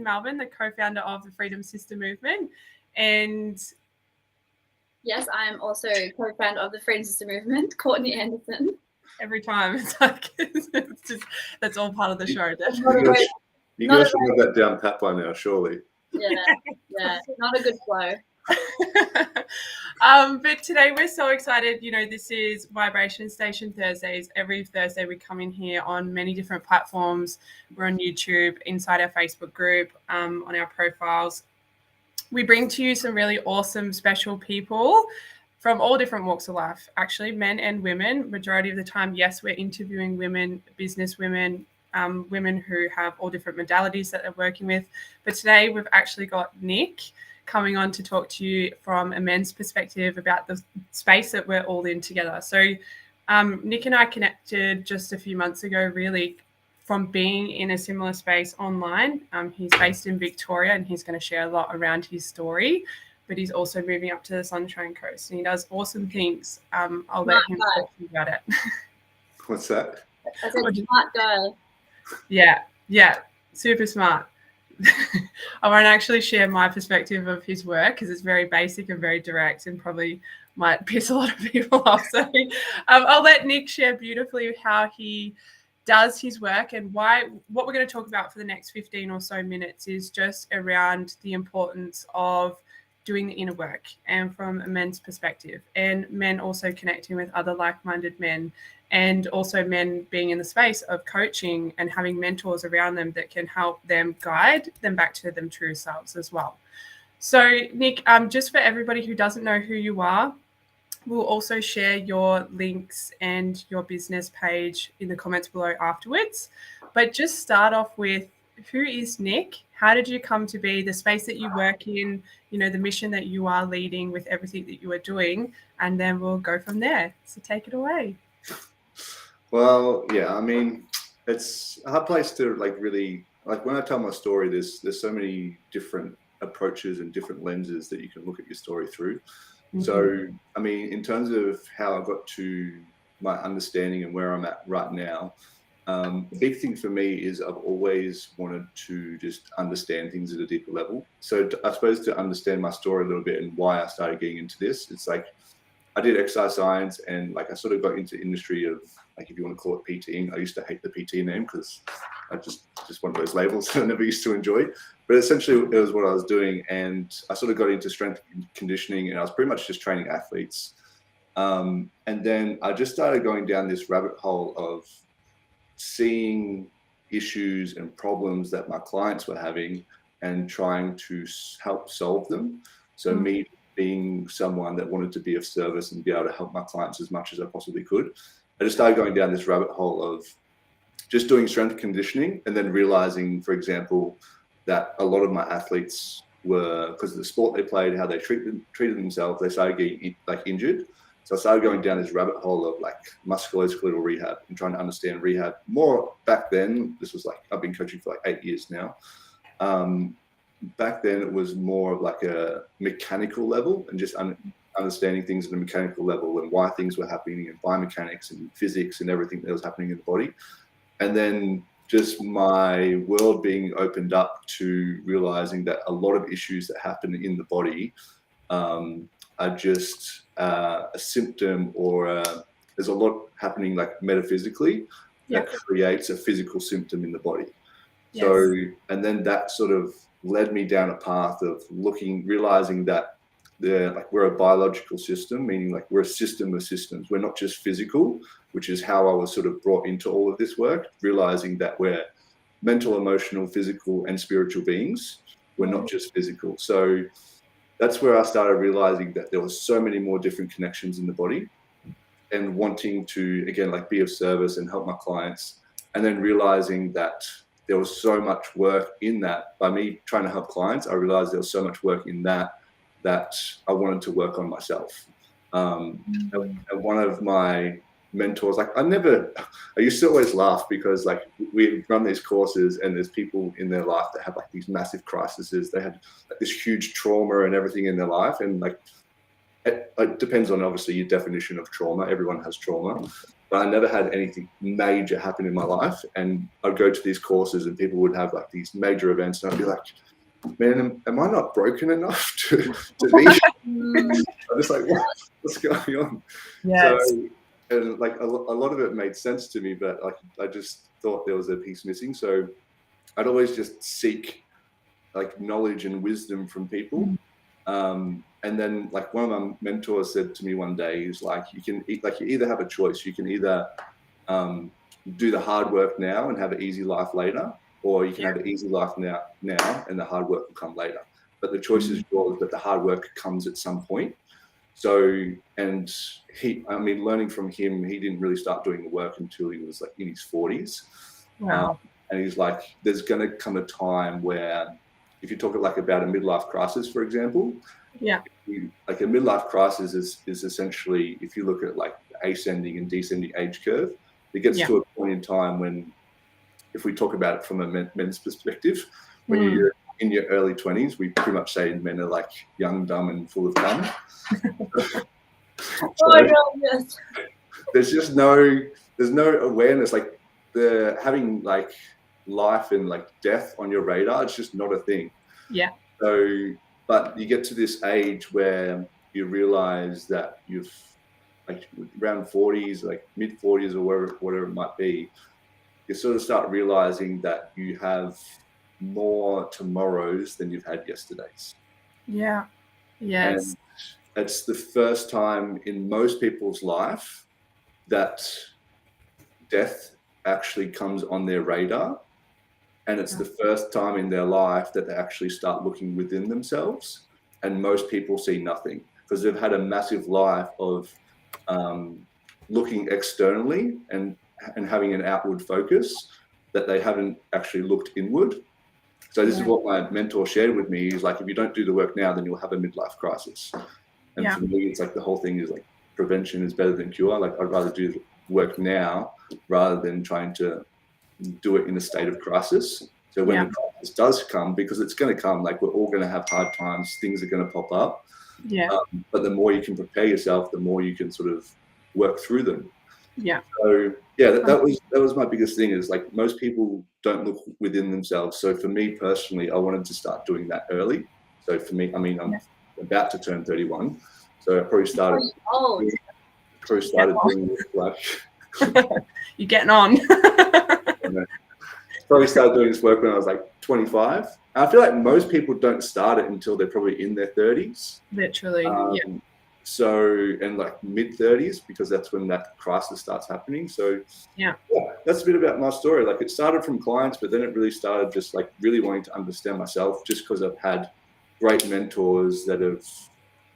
Melbourne, the co-founder of the Freedom Sister Movement. And yes, I am also co-founder of the Freedom Sister Movement, Courtney Anderson. Every time it's like, it's just, that's all part of the show. You guys should have that down pat by now, surely. Yeah, not a good flow. But today we're so excited. You know, this is Vibration Station Thursdays. Every Thursday we come in here on many different platforms. We're on YouTube, inside our Facebook group, on our profiles. We bring to you some really awesome, special people from all different walks of life, actually, men and women. Majority of the time, yes, we're interviewing women, business women, women who have all different modalities that they're working with. But today we've actually got Nick coming on to talk to you from a men's perspective about the space that we're all in together. So Nick and I connected just a few months ago, really, from being in a similar space online. He's based in Victoria and he's going to share a lot around his story, but he's also moving up to the Sunshine Coast and he does awesome things. I'll let him talk to you about it. What's that? I said smart guy. Yeah, super smart. I won't actually share my perspective of his work because it's very basic and very direct and probably might piss a lot of people off. So I'll let Nick share beautifully how he does his work and why. What we're going to talk about for the next 15 or so minutes is just around the importance of doing the inner work and from a men's perspective, and men also connecting with other like-minded men, and also men being in the space of coaching and having mentors around them that can help them guide them back to them true selves as well. So Nick, just for everybody who doesn't know who you are, we'll also share your links and your business page in the comments below afterwards. But just start off with, who is Nick? How did you come to be, the space that you work in, you know, the mission that you are leading with everything that you are doing, and then we'll go from there. So take it away. Well, yeah, I mean, it's a hard place to really, when I tell my story, there's so many different approaches and different lenses that you can look at your story through. Mm-hmm. So, I mean, in terms of how I got to my understanding and where I'm at right now, the big thing for me is I've always wanted to just understand things at a deeper level. So I suppose to understand my story a little bit and why I started getting into this, it's like I did exercise science and I sort of got into industry of, if you want to call it PTing. I used to hate the PT name because I just one of those labels that I never used to enjoy. But essentially it was what I was doing, and I sort of got into strength conditioning and I was pretty much just training athletes. And then I just started going down this rabbit hole of seeing issues and problems that my clients were having and trying to help solve them. So me being someone that wanted to be of service and be able to help my clients as much as I possibly could, I just started going down this rabbit hole of just doing strength conditioning, and then realizing, for example, that a lot of my athletes were, because of the sport they played, how they treated themselves, they started getting injured. So I started going down this rabbit hole of musculoskeletal rehab and trying to understand rehab more. Back then, this was I've been coaching for 8 years now. Back then it was more of a mechanical level and just understanding things at a mechanical level and why things were happening and biomechanics and physics and everything that was happening in the body. And then just my world being opened up to realizing that a lot of issues that happen in the body are just a symptom, or there's a lot happening metaphysically that creates a physical symptom in the body. Yes. So, and then that sort of led me down a path of realizing that we're a biological system, meaning we're a system of systems. We're not just physical, which is how I was sort of brought into all of this work, realizing that we're mental, emotional, physical, and spiritual beings. We're not just physical. So that's where I started realizing that there was so many more different connections in the body, and wanting to, again, be of service and help my clients. And then realizing that there was so much work in that. By me trying to help clients, I realized there was so much work in that I wanted to work on myself. And one of my mentors, I used to always laugh because we run these courses and there's people in their life that have these massive crises. They had this huge trauma and everything in their life, and it depends on obviously your definition of trauma. Everyone has trauma, but I never had anything major happen in my life. And I'd go to these courses and people would have like these major events, and I'd be like, man, am I not broken enough to be? I'm just like, what's going on? Yes. So, and like a lot of it made sense to me, but like I just thought there was a piece missing. So I'd always just seek like knowledge and wisdom from people. And then like one of my mentors said to me one day, he's like, you either have a choice. You can either do the hard work now and have an easy life later, or you can have an easy life now and the hard work will come later. But the choice is yours, but the hard work comes at some point. So, and learning from him, he didn't really start doing the work until he was like in his 40s. Wow. And he's like, there's going to come a time where, if you talk like about a midlife crisis, for example, like a midlife crisis is essentially, if you look at like the ascending and descending age curve, it gets to a point in time when, if we talk about it from a men's perspective, when you're in your early 20s, we pretty much say men are like young, dumb, and full of cum. Oh my God, yes. There's no awareness, like having like life and like death on your radar. It's just not a thing. Yeah. So, but you get to this age where you realize that you've like around 40s, like mid 40s or whatever it might be, you sort of start realizing that you have more tomorrows than you've had yesterdays. Yeah. Yes. And it's the first time in most people's life that death actually comes on their radar. And it's the first time in their life that they actually start looking within themselves. And most people see nothing because they've had a massive life of looking externally and having an outward focus that they haven't actually looked inward. So this is what my mentor shared with me. He's like, if you don't do the work now, then you'll have a midlife crisis. And for me, it's like the whole thing is like prevention is better than cure. Like I'd rather do the work now rather than trying to do it in a state of crisis. So when the crisis does come, because it's going to come, like we're all going to have hard times, things are going to pop up. But the more you can prepare yourself, the more you can sort of work through them. So that was my biggest thing, is like most people don't look within themselves. So for me personally, I wanted to start doing that early. So for me, I mean, I'm about to turn 31, so I probably started doing this like you're getting on. Probably started doing this work when I was like 25. I feel like most people don't start it until they're probably in their 30s. Literally, So, and like mid 30s, because that's when that crisis starts happening. So that's a bit about my story. Like it started from clients, but then it really started just like really wanting to understand myself, just because I've had great mentors that have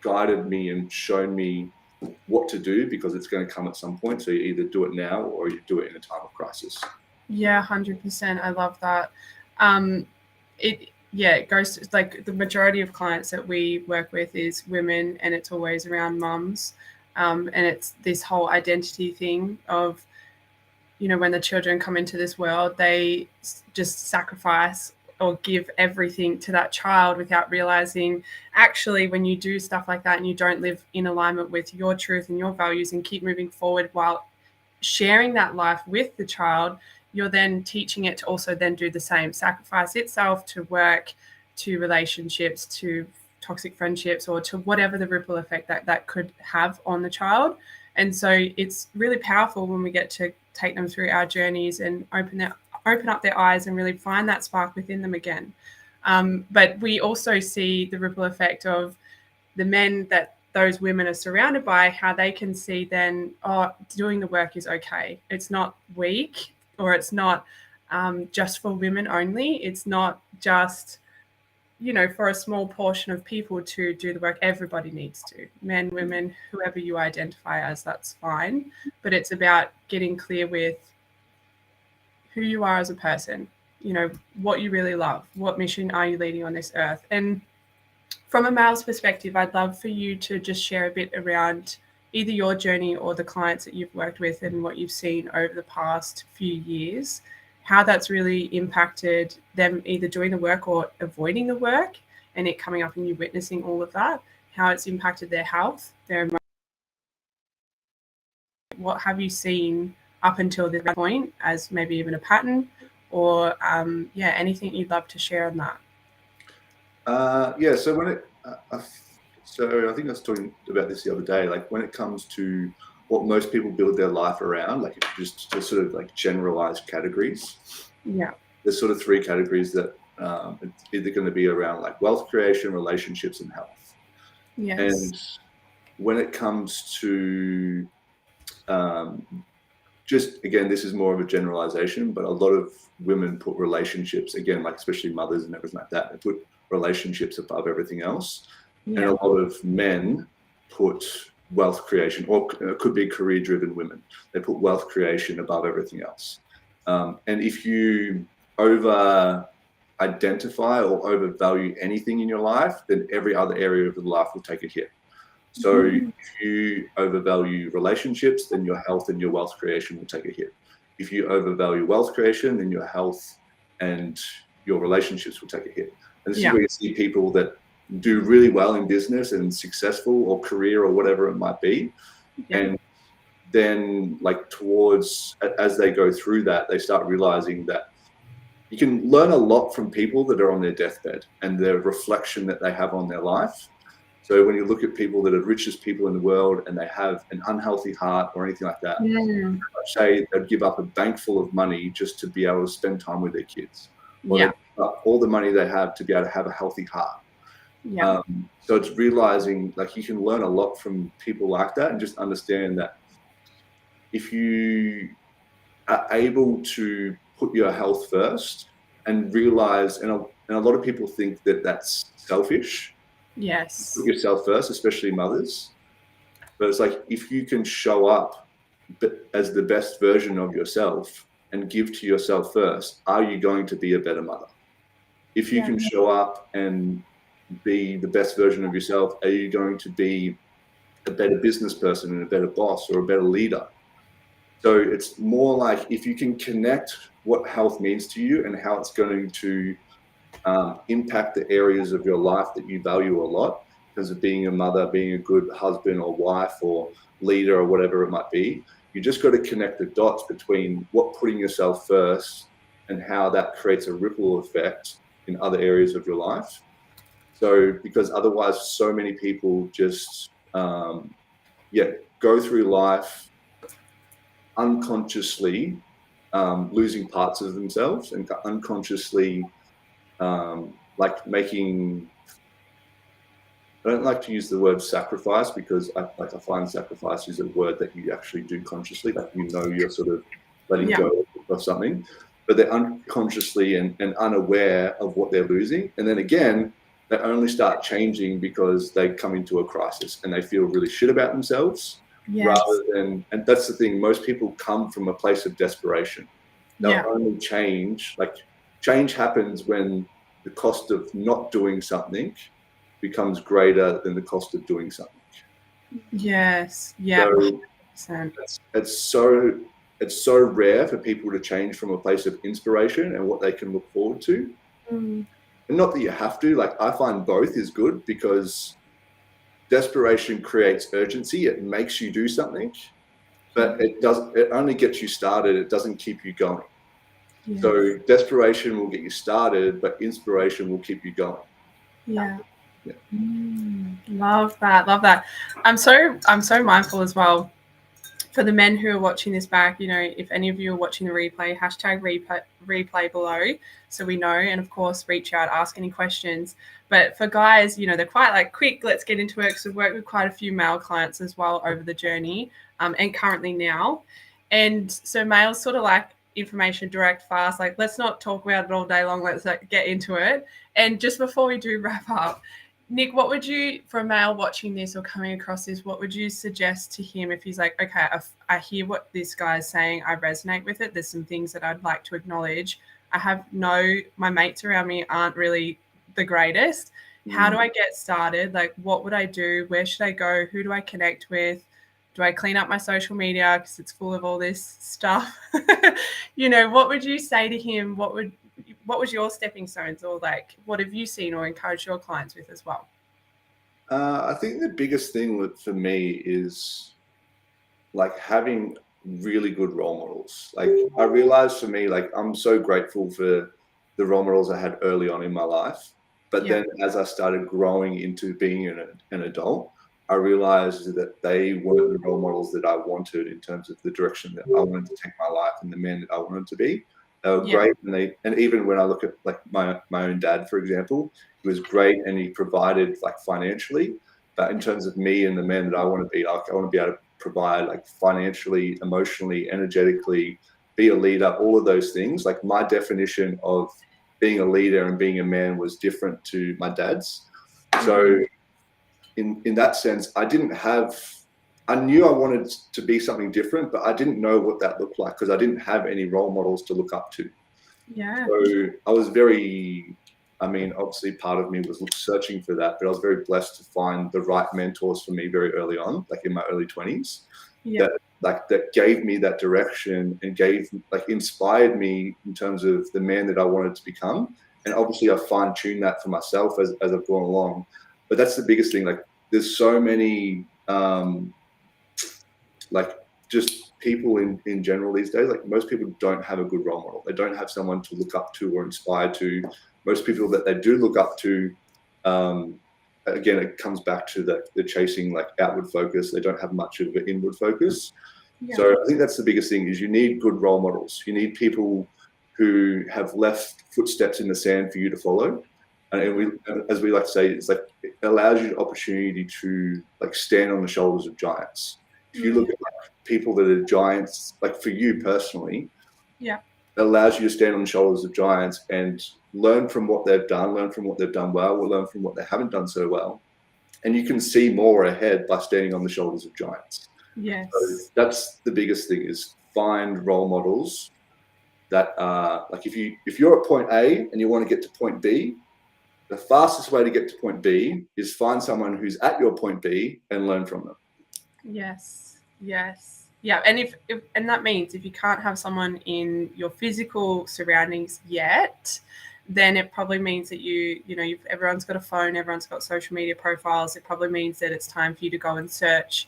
guided me and shown me what to do, because it's going to come at some point. So you either do it now or you do it in a time of crisis. Yeah, 100%. I love that. It goes to, like, the majority of clients that we work with is women, and it's always around mums. And it's this whole identity thing of, you know, when the children come into this world, they just sacrifice or give everything to that child without realizing, actually, when you do stuff like that and you don't live in alignment with your truth and your values and keep moving forward while sharing that life with the child, you're then teaching it to also then do the same, sacrifice itself to work, to relationships, to toxic friendships, or to whatever the ripple effect that could have on the child. And so it's really powerful when we get to take them through our journeys and open up their eyes and really find that spark within them again. But we also see the ripple effect of the men that those women are surrounded by, how they can see then, oh, doing the work is okay. It's not weak, or it's not just for women only. It's not just, you know, for a small portion of people to do the work. Everybody needs to. Men, women, whoever you identify as, that's fine. But it's about getting clear with who you are as a person, you know, what you really love, what mission are you leading on this earth. And from a male's perspective, I'd love for you to just share a bit around either your journey or the clients that you've worked with and what you've seen over the past few years, how that's really impacted them either doing the work or avoiding the work, and it coming up and you witnessing all of that, how it's impacted their health, their what have you seen up until this point as maybe even a pattern, or anything you'd love to share on that? So when it, so I think I was talking about this the other day. Like when it comes to what most people build their life around, like just to sort of like generalized categories. Yeah. There's sort of three categories that it's either going to be around like wealth creation, relationships, and health. Yes. And when it comes to just again, this is more of a generalization, but a lot of women put relationships, again, like especially mothers and everything like that, they put relationships above everything else. Yeah. And a lot of men put wealth creation, or it could be career-driven women. They put wealth creation above everything else. And if you over-identify or overvalue anything in your life, then every other area of your life will take a hit. So if you overvalue relationships, then your health and your wealth creation will take a hit. If you overvalue wealth creation, then your health and your relationships will take a hit. And this is where you see people that do really well in business and successful or career or whatever it might be. Yeah. And then like as they go through that, they start realizing that you can learn a lot from people that are on their deathbed and the reflection that they have on their life. So when you look at people that are richest people in the world and they have an unhealthy heart or anything like that, say they'd give up a bank full of money just to be able to spend time with their kids. Or they'd give up all the money they have to be able to have a healthy heart. Yeah. So it's realizing like you can learn a lot from people like that, and just understand that if you are able to put your health first and realize, and a lot of people think that that's selfish. Yes. Put yourself first, especially mothers. But it's like, if you can show up as the best version of yourself and give to yourself first, are you going to be a better mother? If you can show up and be the best version of yourself, are you going to be a better business person and a better boss or a better leader? So it's more like, if you can connect what health means to you and how it's going to impact the areas of your life that you value a lot, because of being a mother, being a good husband or wife or leader or whatever it might be, you just got to connect the dots between what putting yourself first and how that creates a ripple effect in other areas of your life. So, because otherwise so many people just, go through life unconsciously losing parts of themselves and unconsciously like making, I don't like to use the word sacrifice, because I find sacrifice is a word that you actually do consciously, like you're sort of letting go of something, but they're unconsciously and unaware of what they're losing. And then again, they only start changing because they come into a crisis and they feel really shit about themselves. Yes. Rather than, and that's the thing, most people come from a place of desperation. They'll only change, like change happens when the cost of not doing something becomes greater than the cost of doing something. Yes. Yeah. So it's so rare for people to change from a place of inspiration and what they can look forward to. And not that you have to, like I find both is good, because desperation creates urgency. It makes you do something, but it only gets you started. It doesn't keep you going. Yes. So desperation will get you started, but inspiration will keep you going. Yeah. Love that. I'm so mindful as well for the men who are watching this back. If any of you are watching the replay, #replay below, so we know. And of course, reach out, ask any questions. But for guys, they're quite like quick. Let's get into it, because we've worked with quite a few male clients as well over the journey, and currently now. And so males sort of like information direct, fast. Like, let's not talk about it all day long. Let's get into it. And just before we do wrap up, Nick, what would you, for a male watching this or coming across this, what would you suggest to him if he's like, okay, I hear what this guy's saying, I resonate with it, there's some things that I'd like to acknowledge, my mates around me aren't really the greatest. How do I get started? Like, what would I do? Where should I go? Who do I connect with? Do I clean up my social media because it's full of all this stuff? What would you say to him? What was your stepping stones, or like, what have you seen or encouraged your clients with as well? I think the biggest thing for me is like having really good role models. Like I realized for me, like I'm so grateful for the role models I had early on in my life. But then as I started growing into being an adult, I realized that they weren't the role models that I wanted in terms of the direction that I wanted to take my life and the man that I wanted to be. They were great, and even when I look at like my own dad, for example, he was great and he provided like financially. But in terms of me and the man that I want to be, like I want to be able to provide like financially, emotionally, energetically, be a leader, all of those things. Like my definition of being a leader and being a man was different to my dad's. So in that sense, I knew I wanted to be something different, but I didn't know what that looked like because I didn't have any role models to look up to. Yeah. So I was obviously part of me was searching for that, but I was very blessed to find the right mentors for me very early on, like in my early 20s. That gave me that direction and inspired me in terms of the man that I wanted to become. And obviously I fine-tuned that for myself as I've gone along. But that's the biggest thing. Like there's so many just people in general these days. Like most people don't have a good role model. They don't have someone to look up to or inspire to. Most people that they do look up to, again, it comes back to the chasing like outward focus. They don't have much of an inward focus. So I think that's the biggest thing is you need good role models. You need people who have left footsteps in the sand for you to follow. And as we like to say, it's like it allows you the opportunity to like stand on the shoulders of giants. If you look at like people that are giants, like for you personally, it allows you to stand on the shoulders of giants and learn from what they've done, learn from what they've done well, or learn from what they haven't done so well. And you can see more ahead by standing on the shoulders of giants. Yes. So that's the biggest thing is find role models that are like if you're at point A and you want to get to point B, the fastest way to get to point B is find someone who's at your point B and learn from them. Yes. Yeah. And and that means if you can't have someone in your physical surroundings yet, then it probably means that everyone's got a phone, everyone's got social media profiles. It probably means that it's time for you to go and search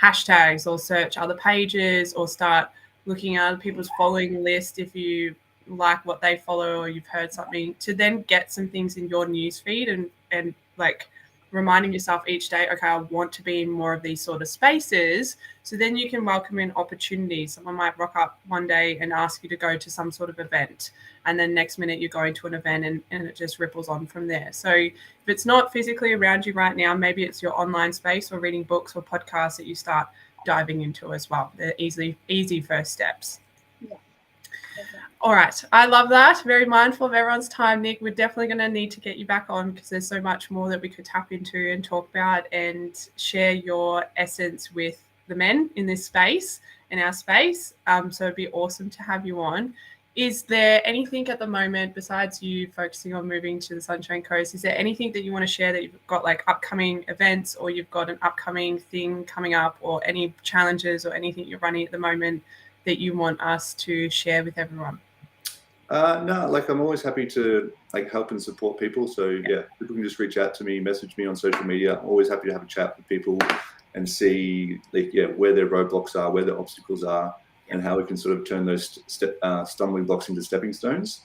hashtags or search other pages or start looking at other people's following list if you like what they follow or you've heard something, to then get some things in your newsfeed and like reminding yourself each day, okay, I want to be in more of these sort of spaces. So then you can welcome in opportunities. Someone might rock up one day and ask you to go to some sort of event. And then next minute you're going to an event and it just ripples on from there. So if it's not physically around you right now, maybe it's your online space or reading books or podcasts that you start diving into as well. They're easy first steps. All right. I love that. Very mindful of everyone's time, Nick. We're definitely going to need to get you back on because there's so much more that we could tap into and talk about and share your essence with the men in this space, in our space. So it'd be awesome to have you on. Is there anything at the moment, besides you focusing on moving to the Sunshine Coast, is there anything that you want to share that you've got like upcoming events or you've got an upcoming thing coming up or any challenges or anything you're running at the moment that you want us to share with everyone? No, like I'm always happy to like help and support people. So yeah, people can just reach out to me, message me on social media. I'm always happy to have a chat with people and see where their roadblocks are, where their obstacles are, and how we can sort of turn those stumbling blocks into stepping stones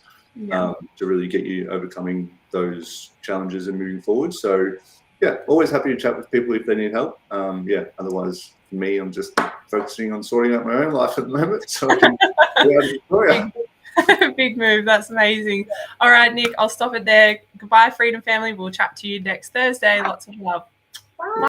to really get you overcoming those challenges and moving forward. So yeah, always happy to chat with people if they need help. Otherwise for me, I'm just focusing on sorting out my own life at the moment so I can be able to enjoy it. Big move. That's amazing. All right, Nick, I'll stop it there. Goodbye, Freedom Family. We'll chat to you next Thursday. Lots of love.